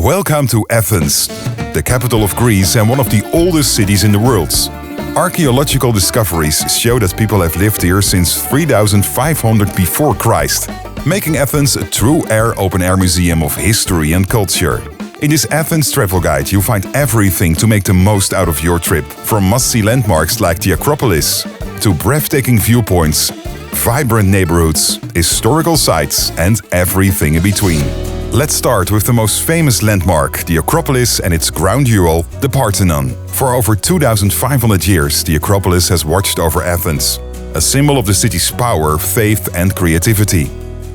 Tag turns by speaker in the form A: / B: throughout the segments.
A: Welcome to Athens, the capital of Greece and one of the oldest cities in the world. Archaeological discoveries show that people have lived here since 3500 before Christ, making Athens a true open-air museum of history and culture. In this Athens Travel Guide, you'll find everything to make the most out of your trip, from must-see landmarks like the Acropolis, to breathtaking viewpoints, vibrant neighborhoods, historical sites, and everything in between. Let's start with the most famous landmark, the Acropolis and its ground jewel, the Parthenon. For over 2,500 years, the Acropolis has watched over Athens, a symbol of the city's power, faith, and creativity.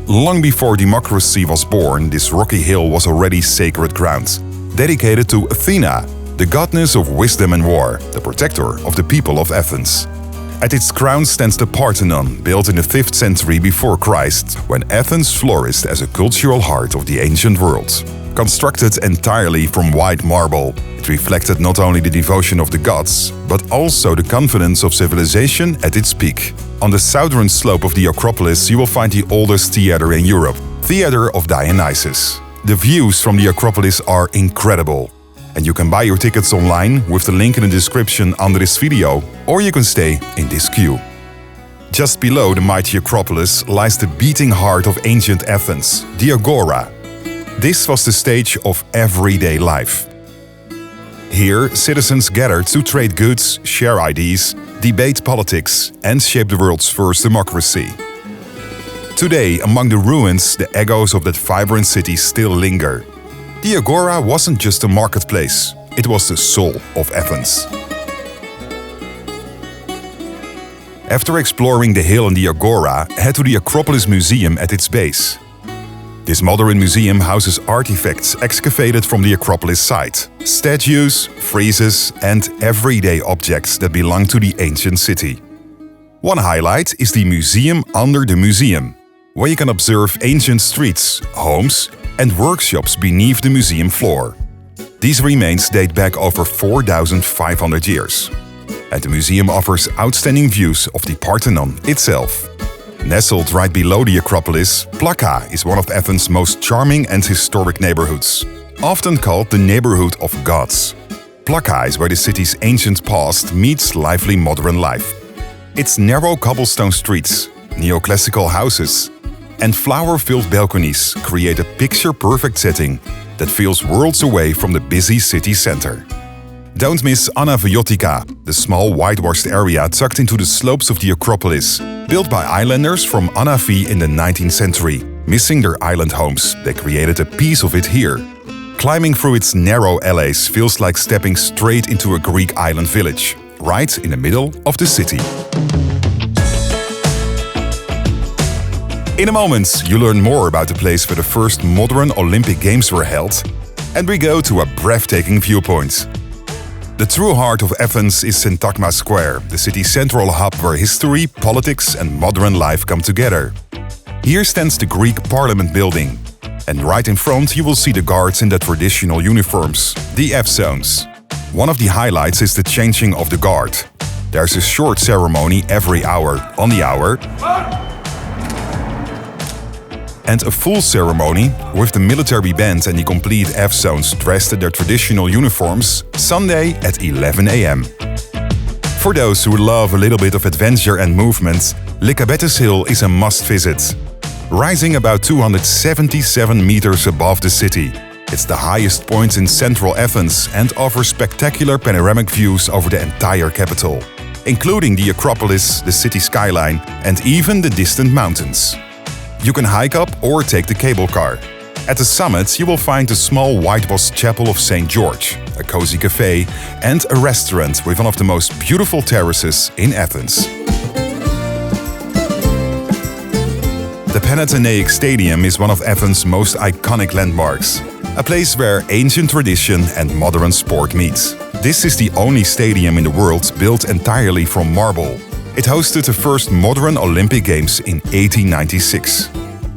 A: Long before democracy was born, this rocky hill was already sacred ground, dedicated to Athena, the goddess of wisdom and war, the protector of the people of Athens. At its crown stands the Parthenon, built in the 5th century before Christ, when Athens flourished as a cultural heart of the ancient world. Constructed entirely from white marble, it reflected not only the devotion of the gods, but also the confidence of civilization at its peak. On the southern slope of the Acropolis, you will find the oldest theater in Europe, Theater of Dionysus. The views from the Acropolis are incredible. And you can buy your tickets online with the link in the description under this video, or you can stay in this queue. Just below the mighty Acropolis lies the beating heart of ancient Athens, the Agora. This was the stage of everyday life. Here, citizens gathered to trade goods, share ideas, debate politics, and shape the world's first democracy. Today, among the ruins, the echoes of that vibrant city still linger. The Agora wasn't just a marketplace, it was the soul of Athens. After exploring the hill and the Agora, head to the Acropolis Museum at its base. This modern museum houses artifacts excavated from the Acropolis site, statues, friezes, and everyday objects that belong to the ancient city. One highlight is the Museum Under the Museum, where you can observe ancient streets, homes, and workshops beneath the museum floor. These remains date back over 4,500 years. And the museum offers outstanding views of the Parthenon itself. Nestled right below the Acropolis, Plaka is one of Athens' most charming and historic neighborhoods, often called the neighborhood of gods. Plaka is where the city's ancient past meets lively modern life. Its narrow cobblestone streets, neoclassical houses, and flower-filled balconies create a picture-perfect setting that feels worlds away from the busy city center. Don't miss Anafiotika, the small whitewashed area tucked into the slopes of the Acropolis, built by islanders from Anafi in the 19th century. Missing their island homes, they created a piece of it here. Climbing through its narrow alleys feels like stepping straight into a Greek island village, right in the middle of the city. In a moment, you learn more about the place where the first modern Olympic Games were held, and we go to a breathtaking viewpoint. The true heart of Athens is Syntagma Square, the city's central hub where history, politics, and modern life come together. Here stands the Greek Parliament building, and right in front you will see the guards in their traditional uniforms, the Evzones. One of the highlights is the changing of the guard. There's a short ceremony every hour, on the hour, and a full ceremony with the military band and the complete Evzones dressed in their traditional uniforms, Sunday at 11 a.m. For those who love a little bit of adventure and movement, Lycabettus Hill is a must-visit. Rising about 277 meters above the city, it's the highest point in central Athens and offers spectacular panoramic views over the entire capital, including the Acropolis, the city skyline, and even the distant mountains. You can hike up or take the cable car. At the summit, you will find the small whitewashed chapel of St. George, a cozy cafe, and a restaurant with one of the most beautiful terraces in Athens. The Panathenaic Stadium is one of Athens' most iconic landmarks, a place where ancient tradition and modern sport meet. This is the only stadium in the world built entirely from marble. It hosted the first modern Olympic Games in 1896.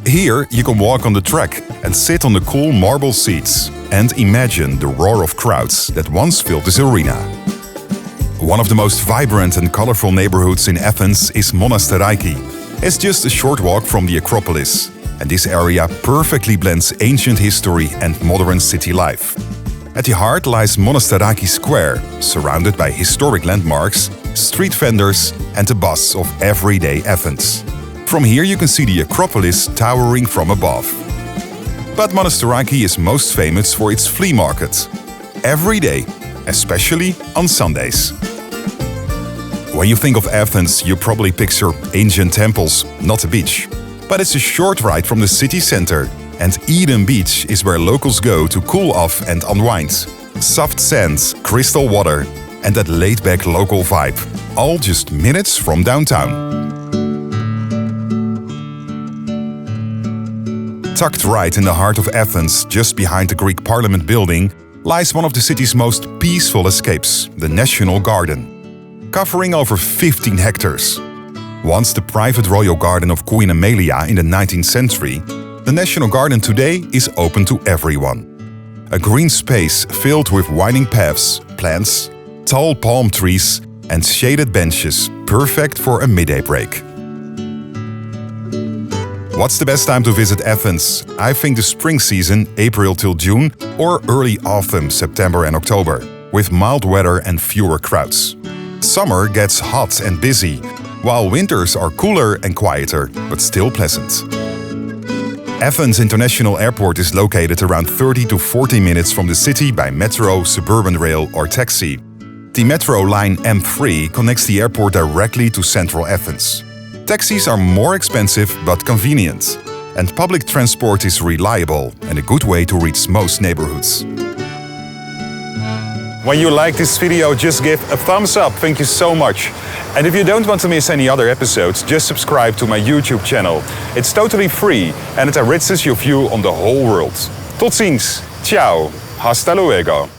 A: Here, you can walk on the track and sit on the cool marble seats and imagine the roar of crowds that once filled this arena. One of the most vibrant and colorful neighborhoods in Athens is Monastiraki. It's just a short walk from the Acropolis. and this area perfectly blends ancient history and modern city life. At the heart lies Monastiraki Square, surrounded by historic landmarks, street vendors and the buzz of everyday Athens. From here you can see the Acropolis towering from above. But Monastiraki is most famous for its flea market. Every day, especially on Sundays. When you think of Athens, you probably picture ancient temples, not a beach. But it's a short ride from the city center, and Edem Beach is where locals go to cool off and unwind. Soft sands, crystal water, and that laid-back local vibe, all just minutes from downtown. Tucked right in the heart of Athens, just behind the Greek Parliament building, lies one of the city's most peaceful escapes, the National Garden. Covering over 15 hectares. Once the private royal garden of Queen Amelia in the 19th century, the National Garden today is open to everyone. A green space filled with winding paths, plants, tall palm trees and shaded benches, perfect for a midday break. What's the best time to visit Athens? I think the spring season, April till June, or early autumn, September and October, with mild weather and fewer crowds. Summer gets hot and busy, while winters are cooler and quieter, but still pleasant. Athens International Airport is located around 30 to 40 minutes from the city by metro, suburban rail or taxi. The metro line M3 connects the airport directly to central Athens. Taxis are more expensive but convenient, and public transport is reliable and a good way to reach most neighborhoods. When you like this video, just give a thumbs up, thank you so much. And if you don't want to miss any other episodes, just subscribe to my YouTube channel. It's totally free and it enriches your view on the whole world. Tot ziens, ciao, hasta luego.